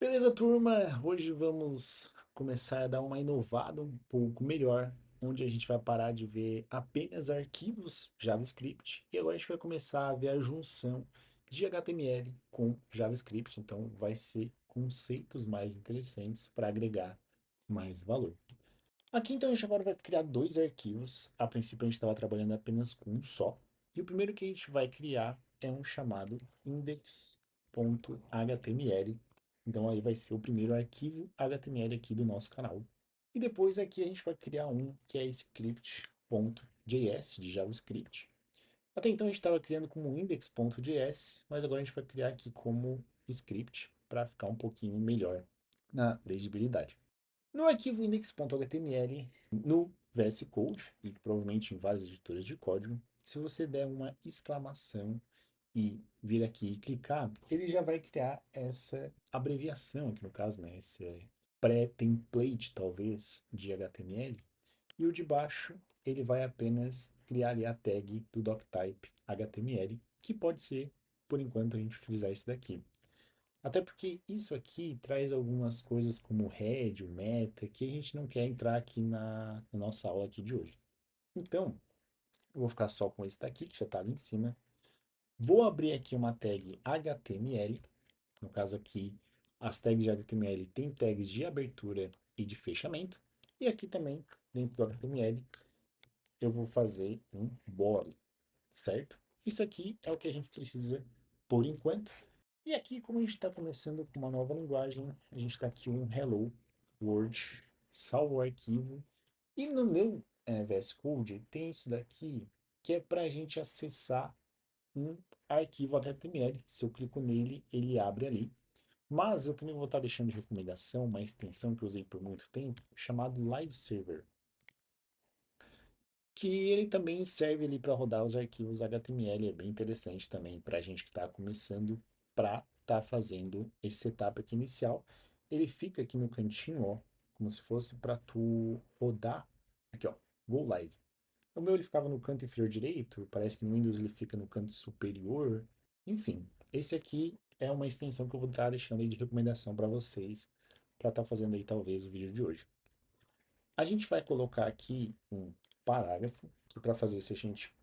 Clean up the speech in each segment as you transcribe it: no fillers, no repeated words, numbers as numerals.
Beleza, turma? Hoje vamos começar a dar uma inovada um pouco melhor, onde a gente vai parar de ver apenas arquivos JavaScript e agora a gente vai começar a ver a junção de HTML com JavaScript. Então, vai ser conceitos mais interessantes para agregar mais valor. Aqui, então, a gente agora vai criar dois arquivos. A princípio, a gente estava trabalhando apenas com um só. E o primeiro que a gente vai criar é um chamado index.html. Então, aí vai ser o primeiro arquivo HTML aqui do nosso canal. E depois aqui a gente vai criar um que é script.js de JavaScript. Até então a gente estava criando como index.js, mas agora a gente vai criar aqui como script para ficar um pouquinho melhor na legibilidade. No arquivo index.html, no VS Code, e provavelmente em vários editores de código, se você der uma exclamação e vir aqui e clicar, ele já vai criar essa abreviação aqui no caso, né? Esse pré-template, talvez, de HTML. E o de baixo, ele vai apenas criar ali a tag do doctype HTML, que pode ser, por enquanto, a gente utilizar esse daqui. Até porque isso aqui traz algumas coisas como o head, o meta, que a gente não quer entrar aqui na nossa aula aqui de hoje. Então, eu vou ficar só com esse daqui, que já está ali em cima. Vou abrir aqui uma tag HTML. No caso aqui, as tags de HTML têm tags de abertura e de fechamento. E aqui também, dentro do HTML, eu vou fazer um body, certo? Isso aqui é o que a gente precisa por enquanto. E aqui, como a gente está começando com uma nova linguagem, a gente está aqui um Hello World, salvo o arquivo. E no meu VS Code tem isso daqui, que é para a gente acessar um arquivo HTML. Se eu clico nele, ele abre ali. Mas eu também vou estar deixando de recomendação uma extensão que eu usei por muito tempo, chamado Live Server, que ele também serve ali para rodar os arquivos HTML. É bem interessante também para a gente que está começando para estar fazendo esse setup aqui inicial. Ele fica aqui no cantinho, ó, como se fosse para tu rodar. Aqui, ó, Go Live. O meu ele ficava no canto inferior direito, parece que no Windows ele fica no canto superior. Enfim, esse aqui é uma extensão que eu vou estar deixando aí de recomendação para vocês, para estar fazendo aí talvez o vídeo de hoje. A gente vai colocar aqui um parágrafo, que para fazer isso a gente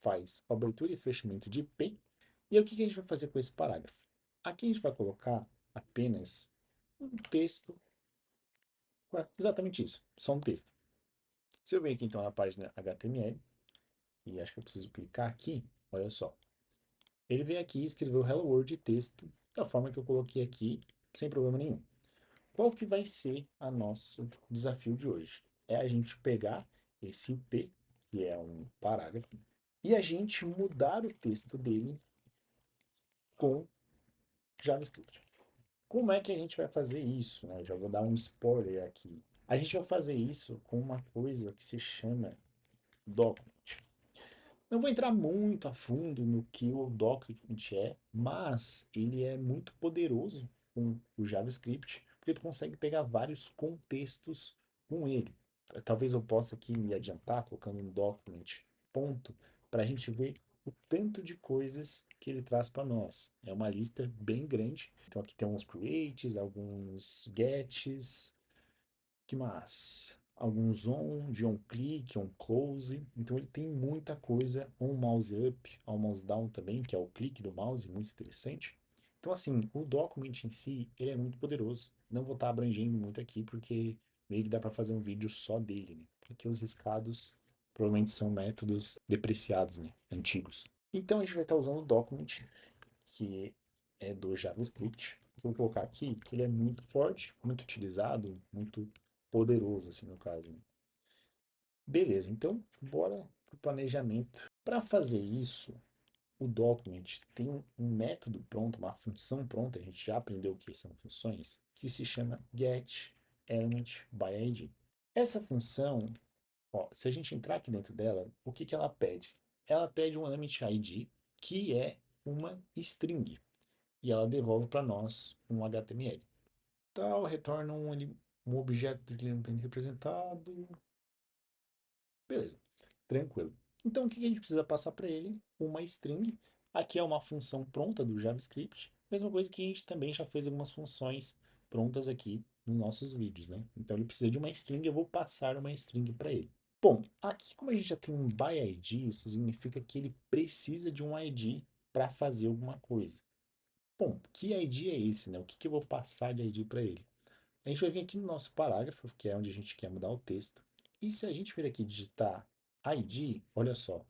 faz abertura e fechamento de P. E aí, o que que a gente vai fazer com esse parágrafo? Aqui a gente vai colocar apenas um texto, exatamente isso, só um texto. Se eu venho aqui então na página HTML, e acho que eu preciso clicar aqui, olha só. Ele veio aqui e escreveu Hello World texto da forma que eu coloquei aqui, sem problema nenhum. Qual que vai ser o nosso desafio de hoje? É a gente pegar esse P, que é um parágrafo, e a gente mudar o texto dele com JavaScript. Como é que a gente vai fazer isso? Né? Eu já vou dar um spoiler aqui. A gente vai fazer isso com uma coisa que se chama document. Não vou entrar muito a fundo no que o document é, mas ele é muito poderoso com o JavaScript, porque tu consegue pegar vários contextos com ele. Talvez eu possa aqui me adiantar colocando um document ponto para a gente ver o tanto de coisas que ele traz para nós. É uma lista bem grande. Então aqui tem uns creates, alguns gets, que mais? Alguns on, de on click, on close. Então ele tem muita coisa. On mouse up, on mouse down também, que é o clique do mouse, muito interessante. Então assim, o document em si, ele é muito poderoso. Não vou estar abrangendo muito aqui, porque meio que dá para fazer um vídeo só dele, né? Porque os riscados provavelmente são métodos depreciados, né? Antigos. Então a gente vai estar usando o document, que é do JavaScript. Vou colocar aqui que ele é muito forte, muito utilizado, muito poderoso, assim, no caso. Beleza, então bora para o planejamento. Para fazer isso, o document tem um método pronto, uma função pronta, a gente já aprendeu o que são funções, que se chama getElementById. Essa função, ó, se a gente entrar aqui dentro dela, o que que ela pede? Ela pede um element ID, que é uma string, e ela devolve para nós um HTML. Tal, retorna um objeto de representado. Beleza, tranquilo. Então o que a gente precisa passar para ele? Uma string. Aqui é uma função pronta do JavaScript. Mesma coisa que a gente também já fez algumas funções prontas aqui nos nossos vídeos, né? Então ele precisa de uma string, eu vou passar uma string para ele. Bom, aqui como a gente já tem um by ID, isso significa que ele precisa de um ID para fazer alguma coisa. Bom, que ID é esse, né? O que eu vou passar de ID para ele? A gente vai vir aqui no nosso parágrafo, que é onde a gente quer mudar o texto. E se a gente vir aqui digitar ID, olha só,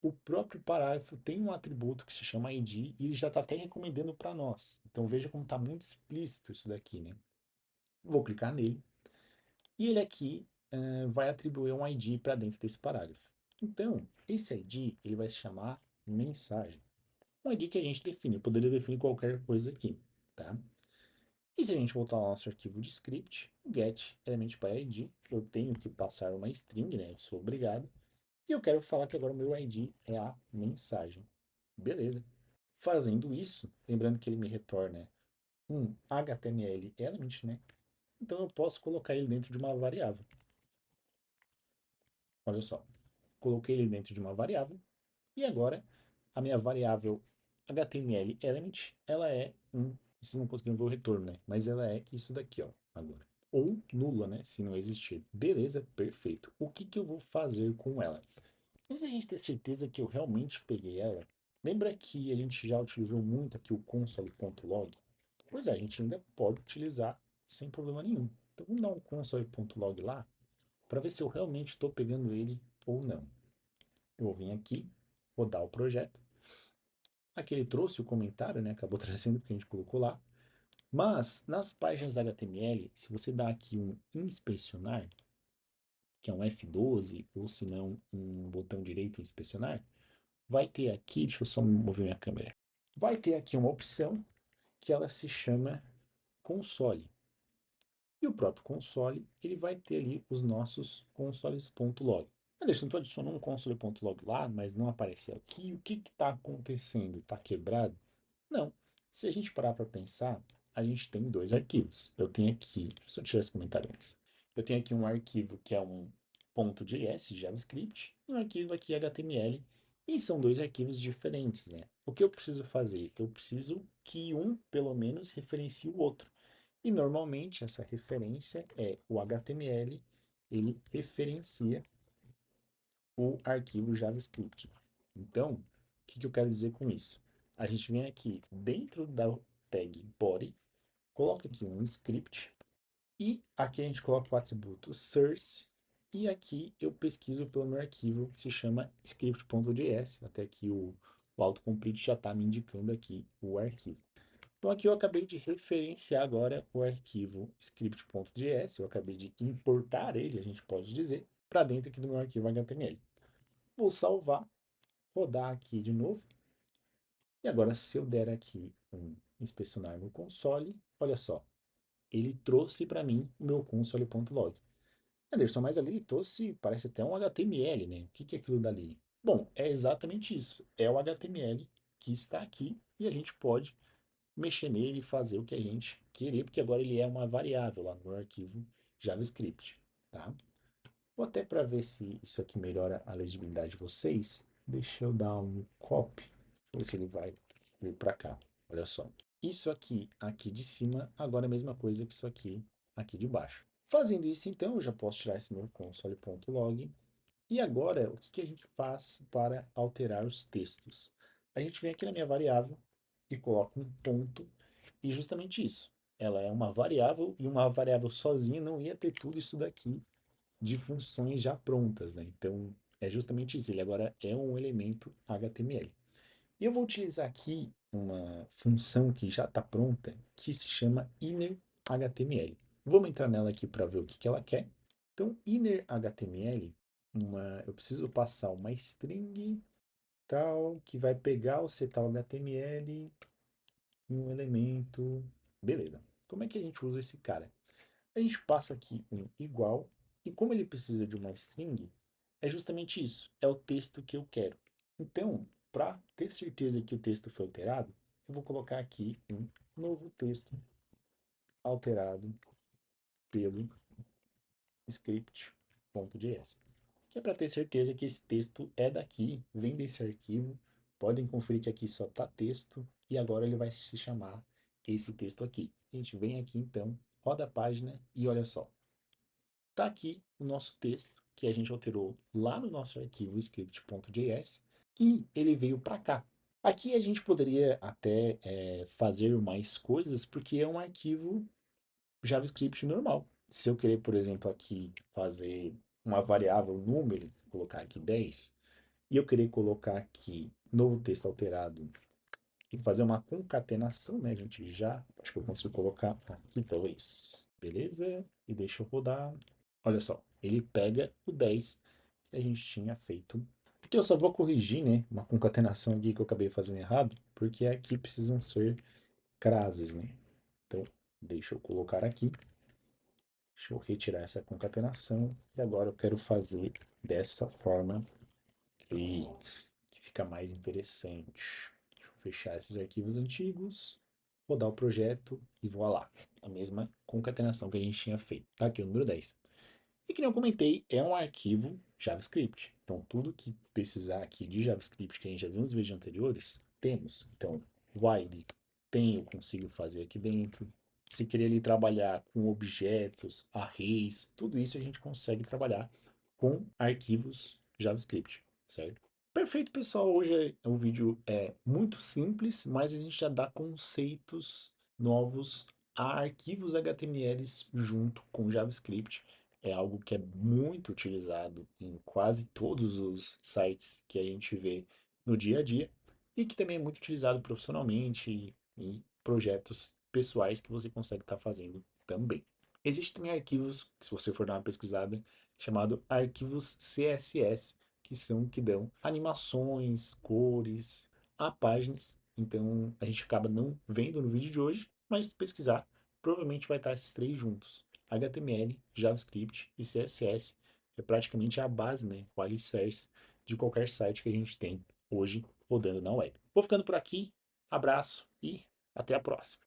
o próprio parágrafo tem um atributo que se chama ID e ele já está até recomendando para nós. Então veja como está muito explícito isso daqui, né? Vou clicar nele e ele aqui vai atribuir um ID para dentro desse parágrafo. Então, esse ID ele vai se chamar mensagem. Um ID que a gente define, eu poderia definir qualquer coisa aqui, tá? E se a gente voltar ao nosso arquivo de script, o get element by ID, eu tenho que passar uma string, né? Eu sou obrigado. E eu quero falar que agora o meu ID é a mensagem. Beleza. Fazendo isso, lembrando que ele me retorna um HTML element, né? Então eu posso colocar ele dentro de uma variável. Olha só, coloquei ele dentro de uma variável e agora a minha variável HTML element, ela é um, vocês não conseguiram ver o retorno, né? Mas ela é isso daqui, ó, agora. Ou nula, né? Se não existir. Beleza, perfeito. O que eu vou fazer com ela? Mas a gente ter certeza que eu realmente peguei ela, lembra que a gente já utilizou muito aqui o console.log? Pois é, a gente ainda pode utilizar sem problema nenhum. Então vamos dar um console.log lá para ver se eu realmente estou pegando ele ou não. Eu vou vir aqui, rodar o projeto. Aqui ele trouxe o comentário, né? Acabou trazendo porque a gente colocou lá. Mas nas páginas HTML, se você dá aqui um inspecionar, que é um F12, ou se não um botão direito inspecionar, vai ter aqui, deixa eu só mover minha câmera. Vai ter aqui uma opção que ela se chama console. E o próprio console, ele vai ter ali os nossos consoles.log. Anderson, tu adicionou um console.log lá, mas não apareceu aqui. O que está acontecendo? Está quebrado? Não. Se a gente parar para pensar, a gente tem dois arquivos. Eu tenho aqui, deixa eu tirar esse comentário antes. Eu tenho aqui um arquivo que é um .js, JavaScript, e um arquivo aqui HTML, e são dois arquivos diferentes, né? O que eu preciso fazer? Eu preciso que um, pelo menos, referencie o outro. E normalmente essa referência é o HTML, ele referencia o arquivo JavaScript. Então, o que eu quero dizer com isso? A gente vem aqui dentro da tag body, coloca aqui um script e aqui a gente coloca o atributo source e aqui eu pesquiso pelo meu arquivo que se chama script.js, até que o autocomplete já está me indicando aqui o arquivo. Então aqui eu acabei de referenciar agora o arquivo script.js, eu acabei de importar ele, a gente pode dizer, para dentro aqui do meu arquivo HTML. Vou salvar, rodar aqui de novo. E agora, se eu der aqui um inspecionar no console, olha só, ele trouxe para mim o meu console.log. Anderson, mas ali ele trouxe, parece até um HTML, né? O que é aquilo dali? Bom, é exatamente isso. É o HTML que está aqui e a gente pode mexer nele e fazer o que a gente querer, porque agora ele é uma variável lá no arquivo JavaScript, tá? Ou até para ver se isso aqui melhora a legibilidade de vocês, deixa eu dar um copy, ver se ele vai vir para cá. Olha só. Isso aqui, aqui de cima, agora é a mesma coisa que isso aqui, aqui de baixo. Fazendo isso, então, eu já posso tirar esse meu console.log. E agora, o que a gente faz para alterar os textos? A gente vem aqui na minha variável e coloca um ponto, e justamente isso. Ela é uma variável, e uma variável sozinha não ia ter tudo isso daqui de funções já prontas, né? Então, é justamente isso. Ele agora é um elemento HTML. E eu vou utilizar aqui uma função que já está pronta, que se chama innerHTML. Vamos entrar nela aqui para ver o que ela quer. Então, innerHTML, eu preciso passar uma string tal, que vai pegar o tal HTML em um elemento. Beleza. Como é que a gente usa esse cara? A gente passa aqui um igual, e como ele precisa de uma string, é justamente isso, é o texto que eu quero. Então, para ter certeza que o texto foi alterado, eu vou colocar aqui um novo texto alterado pelo script.js, que é para ter certeza que esse texto é daqui, vem desse arquivo. Podem conferir que aqui só está texto, e agora ele vai se chamar esse texto aqui. A gente vem aqui então, roda a página e olha só. Tá aqui o nosso texto que a gente alterou lá no nosso arquivo script.js e ele veio para cá. Aqui a gente poderia até fazer mais coisas porque é um arquivo JavaScript normal. Se eu querer, por exemplo, aqui fazer uma variável número, colocar aqui 10, e eu querer colocar aqui novo texto alterado e fazer uma concatenação, né? A gente já, acho que eu consigo colocar aqui talvez. Beleza? E deixa eu rodar. Olha só, ele pega o 10 que a gente tinha feito. Aqui eu só vou corrigir, né? Uma concatenação aqui que eu acabei fazendo errado, porque aqui precisam ser crases, né? Então, deixa eu colocar aqui. Deixa eu retirar essa concatenação. E agora eu quero fazer dessa forma que fica mais interessante. Deixa eu fechar esses arquivos antigos, rodar o projeto e voilá. A mesma concatenação que a gente tinha feito. Tá aqui o número 10. E que nem eu comentei, é um arquivo JavaScript. Então, tudo que precisar aqui de JavaScript que a gente já viu nos vídeos anteriores, temos. Então, while tem, eu consigo fazer aqui dentro. Se querer ali trabalhar com objetos, arrays, tudo isso a gente consegue trabalhar com arquivos JavaScript, certo? Perfeito, pessoal. Hoje o vídeo é muito simples, mas a gente já dá conceitos novos a arquivos HTMLs junto com JavaScript. É algo que é muito utilizado em quase todos os sites que a gente vê no dia a dia e que também é muito utilizado profissionalmente em projetos pessoais que você consegue estar fazendo também. Existem arquivos, se você for dar uma pesquisada, chamado arquivos CSS, que são que dão animações, cores a páginas. Então a gente acaba não vendo no vídeo de hoje, mas se pesquisar, provavelmente vai estar esses três juntos. HTML, JavaScript e CSS é praticamente a base, né, o alicerce de qualquer site que a gente tem hoje rodando na web. Vou ficando por aqui, abraço e até a próxima.